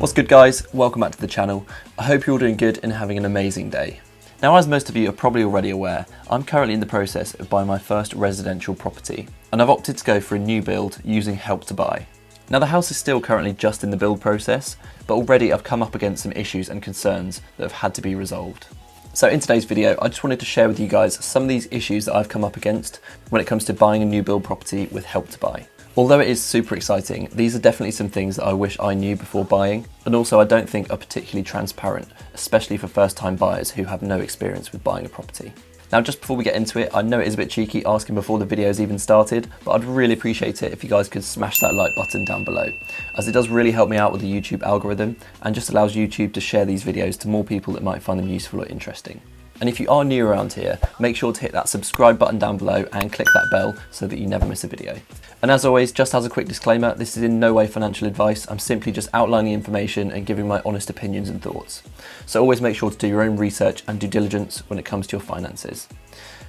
What's good guys, welcome back to the channel. I hope you're all doing good and having an amazing day. Now, as most of you are probably already aware, I'm currently in the process of buying my first residential property, and I've opted to go for a new build using Help to Buy. Now, the house is still currently just in the build process, but already I've come up against some issues and concerns that have had to be resolved. So in today's video, I just wanted to share with you guys some of these issues that I've come up against when it comes to buying a new build property with Help to Buy. Although it is super exciting, these are definitely some things that I wish I knew before buying, and also I don't think are particularly transparent, especially for first-time buyers who have no experience with buying a property. Now, just before we get into it, I know it is a bit cheeky asking before the video's even started, but I'd really appreciate it if you guys could smash that like button down below, as it does really help me out with the YouTube algorithm and just allows YouTube to share these videos to more people that might find them useful or interesting. And if you are new around here, make sure to hit that subscribe button down below and click that bell so that you never miss a video. And as always, just as a quick disclaimer, this is in no way financial advice. I'm simply just outlining information and giving my honest opinions and thoughts. So always make sure to do your own research and due diligence when it comes to your finances.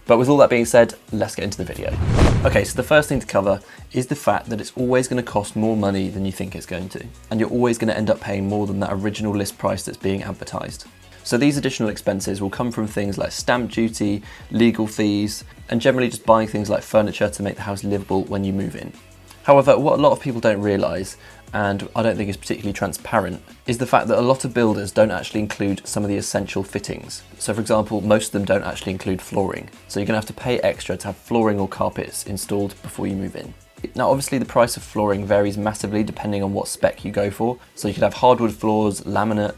But with all that being said, let's get into the video. Okay, so the first thing to cover is the fact that it's always going to cost more money than you think it's going to. And you're always going to end up paying more than that original list price that's being advertised. So these additional expenses will come from things like stamp duty, legal fees, and generally just buying things like furniture to make the house livable when you move in. However, what a lot of people don't realise, and I don't think is particularly transparent, is the fact that a lot of builders don't actually include some of the essential fittings. So for example, most of them don't actually include flooring. So you're going to have to pay extra to have flooring or carpets installed before you move in. Now obviously the price of flooring varies massively depending on what spec you go for. So you could have hardwood floors, laminate,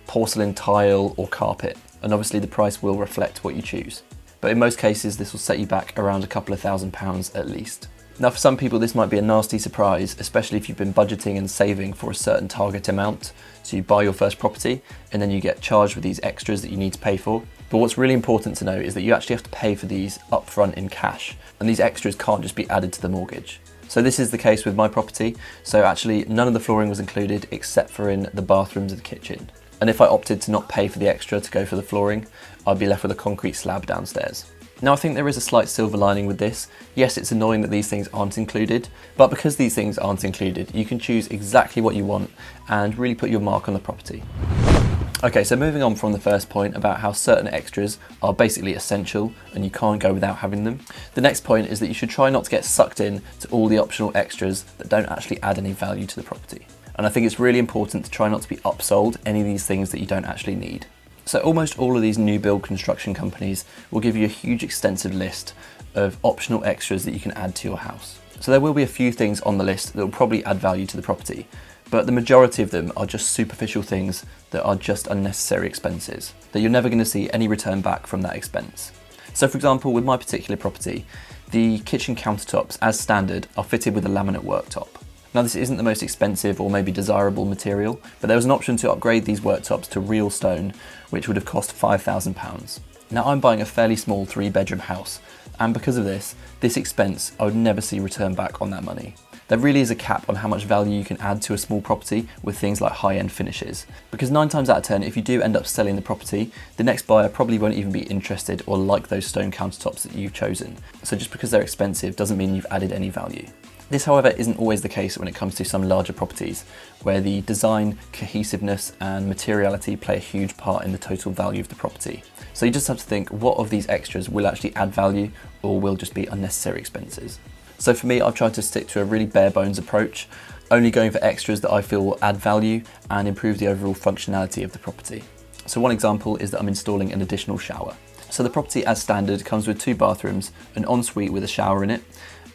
porcelain tile or carpet, and obviously the price will reflect what you choose. But in most cases this will set you back around a couple of £1,000s at least. Now for some people this might be a nasty surprise, especially if you've been budgeting and saving for a certain target amount. So you buy your first property and then you get charged with these extras that you need to pay for. But what's really important to know is that you actually have to pay for these upfront in cash, and these extras can't just be added to the mortgage. So this is the case with my property. So actually none of the flooring was included except for in the bathrooms and the kitchen. And if I opted to not pay for the extra to go for the flooring, I'd be left with a concrete slab downstairs. Now I think there is a slight silver lining with this. Yes, it's annoying that these things aren't included, but because these things aren't included, you can choose exactly what you want and really put your mark on the property. Okay, so moving on from the first point about how certain extras are basically essential and you can't go without having them. The next point is that you should try not to get sucked in to all the optional extras that don't actually add any value to the property. And I think it's really important to try not to be upsold any of these things that you don't actually need. So almost all of these new build construction companies will give you a huge extensive list of optional extras that you can add to your house. So there will be a few things on the list that will probably add value to the property, but the majority of them are just superficial things that are just unnecessary expenses, that you're never going to see any return back from that expense. So for example, with my particular property, the kitchen countertops as standard are fitted with a laminate worktop. Now this isn't the most expensive or maybe desirable material, but there was an option to upgrade these worktops to real stone, which would have cost £5,000. Now I'm buying a fairly small 3-bedroom house, and because of this expense I would never see return back on that money. There really is a cap on how much value you can add to a small property with things like high-end finishes, because 9 times out of 10, if you do end up selling the property, the next buyer probably won't even be interested or like those stone countertops that you've chosen. So just because they're expensive doesn't mean you've added any value. This, however, isn't always the case when it comes to some larger properties, where the design, cohesiveness and materiality play a huge part in the total value of the property. So you just have to think, what of these extras will actually add value or will just be unnecessary expenses? So for me, I've tried to stick to a really bare bones approach, only going for extras that I feel will add value and improve the overall functionality of the property. So one example is that I'm installing an additional shower. So the property as standard comes with 2 bathrooms, an ensuite with a shower in it,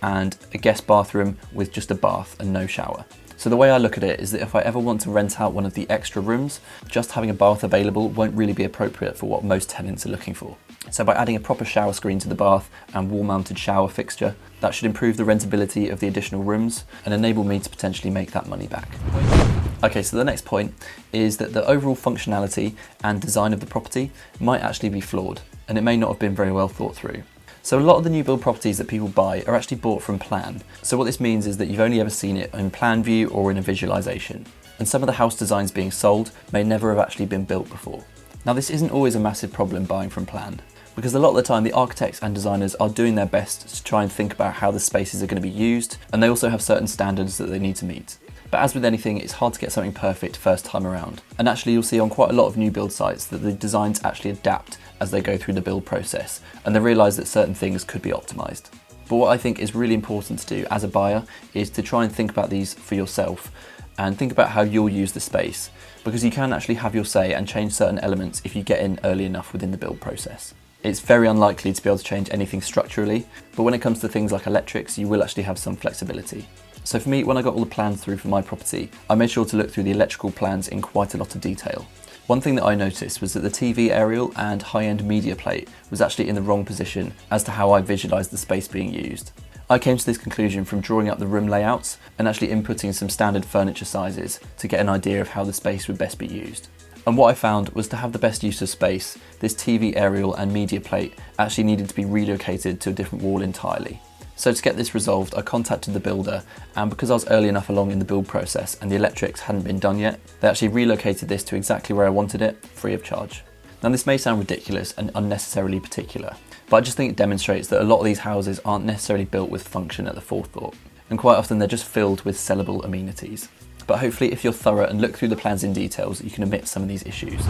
and a guest bathroom with just a bath and no shower. So the way I look at it is that if I ever want to rent out one of the extra rooms, just having a bath available won't really be appropriate for what most tenants are looking for. So by adding a proper shower screen to the bath and wall-mounted shower fixture, that should improve the rentability of the additional rooms and enable me to potentially make that money back. Okay, so the next point is that the overall functionality and design of the property might actually be flawed, and it may not have been very well thought through. So a lot of the new build properties that people buy are actually bought from plan. So what this means is that you've only ever seen it in plan view or in a visualization. And some of the house designs being sold may never have actually been built before. Now this isn't always a massive problem buying from plan, because a lot of the time the architects and designers are doing their best to try and think about how the spaces are going to be used, and they also have certain standards that they need to meet. But as with anything, it's hard to get something perfect first time around. And actually you'll see on quite a lot of new build sites that the designs actually adapt as they go through the build process, and they realise that certain things could be optimised. But what I think is really important to do as a buyer is to try and think about these for yourself and think about how you'll use the space, because you can actually have your say and change certain elements if you get in early enough within the build process. It's very unlikely to be able to change anything structurally, but when it comes to things like electrics, you will actually have some flexibility. So for me, when I got all the plans through for my property, I made sure to look through the electrical plans in quite a lot of detail. One thing that I noticed was that the TV aerial and high-end media plate was actually in the wrong position as to how I visualised the space being used. I came to this conclusion from drawing up the room layouts and actually inputting some standard furniture sizes to get an idea of how the space would best be used. And what I found was to have the best use of space, this TV aerial and media plate actually needed to be relocated to a different wall entirely. So to get this resolved, I contacted the builder, and because I was early enough along in the build process and the electrics hadn't been done yet, they actually relocated this to exactly where I wanted it, free of charge. Now this may sound ridiculous and unnecessarily particular, but I just think it demonstrates that a lot of these houses aren't necessarily built with function at the forethought, and quite often they're just filled with sellable amenities. But hopefully if you're thorough and look through the plans in details, you can omit some of these issues.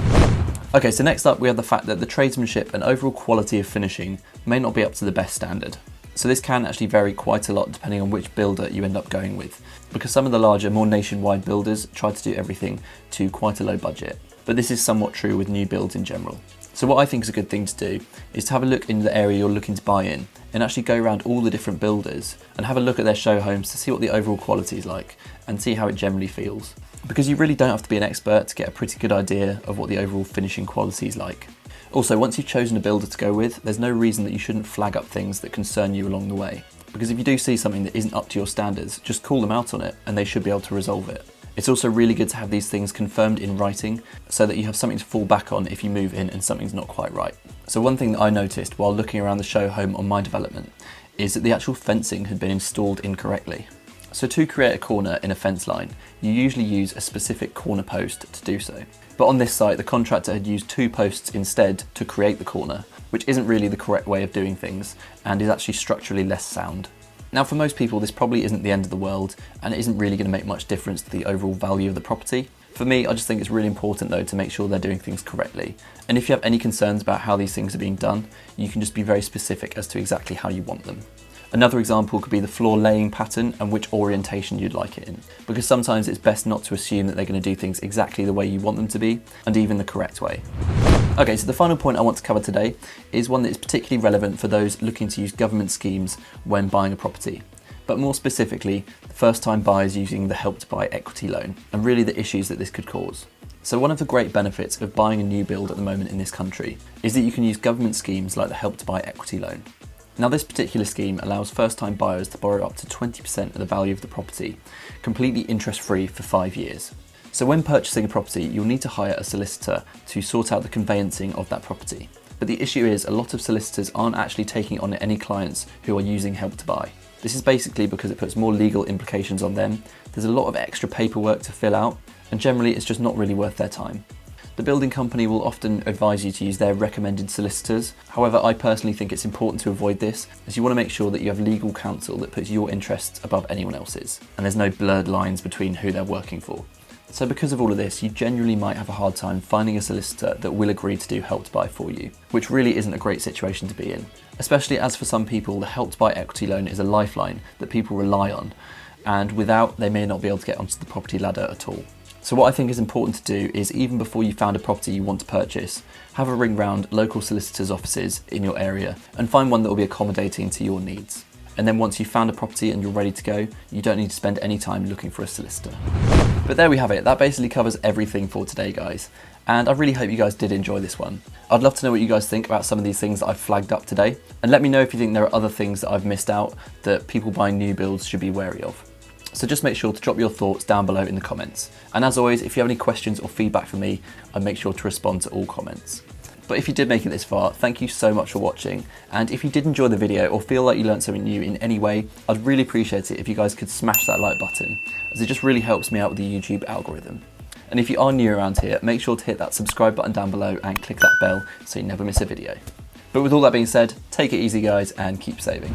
Okay, so next up we have the fact that the tradesmanship and overall quality of finishing may not be up to the best standard. So this can actually vary quite a lot depending on which builder you end up going with, because some of the larger, more nationwide builders try to do everything to quite a low budget. But this is somewhat true with new builds in general. So what I think is a good thing to do is to have a look in the area you're looking to buy in and actually go around all the different builders and have a look at their show homes to see what the overall quality is like and see how it generally feels. Because you really don't have to be an expert to get a pretty good idea of what the overall finishing quality is like. Also, once you've chosen a builder to go with, there's no reason that you shouldn't flag up things that concern you along the way. Because if you do see something that isn't up to your standards, just call them out on it and they should be able to resolve it. It's also really good to have these things confirmed in writing so that you have something to fall back on if you move in and something's not quite right. So one thing that I noticed while looking around the show home on my development is that the actual fencing had been installed incorrectly. So to create a corner in a fence line, you usually use a specific corner post to do so. But on this site, the contractor had used 2 posts instead to create the corner, which isn't really the correct way of doing things and is actually structurally less sound. Now for most people this probably isn't the end of the world and it isn't really going to make much difference to the overall value of the property. For me, I just think it's really important though to make sure they're doing things correctly. And if you have any concerns about how these things are being done, you can just be very specific as to exactly how you want them. Another example could be the floor laying pattern and which orientation you'd like it in, because sometimes it's best not to assume that they're going to do things exactly the way you want them to be, and even the correct way. Okay, so the final point I want to cover today is one that is particularly relevant for those looking to use government schemes when buying a property, but more specifically, first-time buyers using the Help to Buy equity loan, and really the issues that this could cause. So one of the great benefits of buying a new build at the moment in this country is that you can use government schemes like the Help to Buy equity loan. Now this particular scheme allows first-time buyers to borrow up to 20% of the value of the property, completely interest-free for 5 years. So when purchasing a property, you'll need to hire a solicitor to sort out the conveyancing of that property. But the issue is a lot of solicitors aren't actually taking on any clients who are using Help to Buy. This is basically because it puts more legal implications on them, there's a lot of extra paperwork to fill out, and generally it's just not really worth their time. The building company will often advise you to use their recommended solicitors. However, I personally think it's important to avoid this, as you want to make sure that you have legal counsel that puts your interests above anyone else's, and there's no blurred lines between who they're working for. So because of all of this, you genuinely might have a hard time finding a solicitor that will agree to do Help to Buy for you, which really isn't a great situation to be in. Especially as for some people, the Help to Buy equity loan is a lifeline that people rely on, and without, they may not be able to get onto the property ladder at all. So what I think is important to do is, even before you found a property you want to purchase, have a ring round local solicitors' offices in your area and find one that will be accommodating to your needs. And then once you've found a property and you're ready to go, you don't need to spend any time looking for a solicitor. But there we have it, that basically covers everything for today, guys. And I really hope you guys did enjoy this one. I'd love to know what you guys think about some of these things that I've flagged up today. And let me know if you think there are other things that I've missed out that people buying new builds should be wary of. So just make sure to drop your thoughts down below in the comments. And as always, if you have any questions or feedback for me, I'll make sure to respond to all comments. But if you did make it this far, thank you so much for watching. And if you did enjoy the video or feel like you learned something new in any way, I'd really appreciate it if you guys could smash that like button, as it just really helps me out with the YouTube algorithm. And if you are new around here, make sure to hit that subscribe button down below and click that bell so you never miss a video. But with all that being said, take it easy guys and keep saving.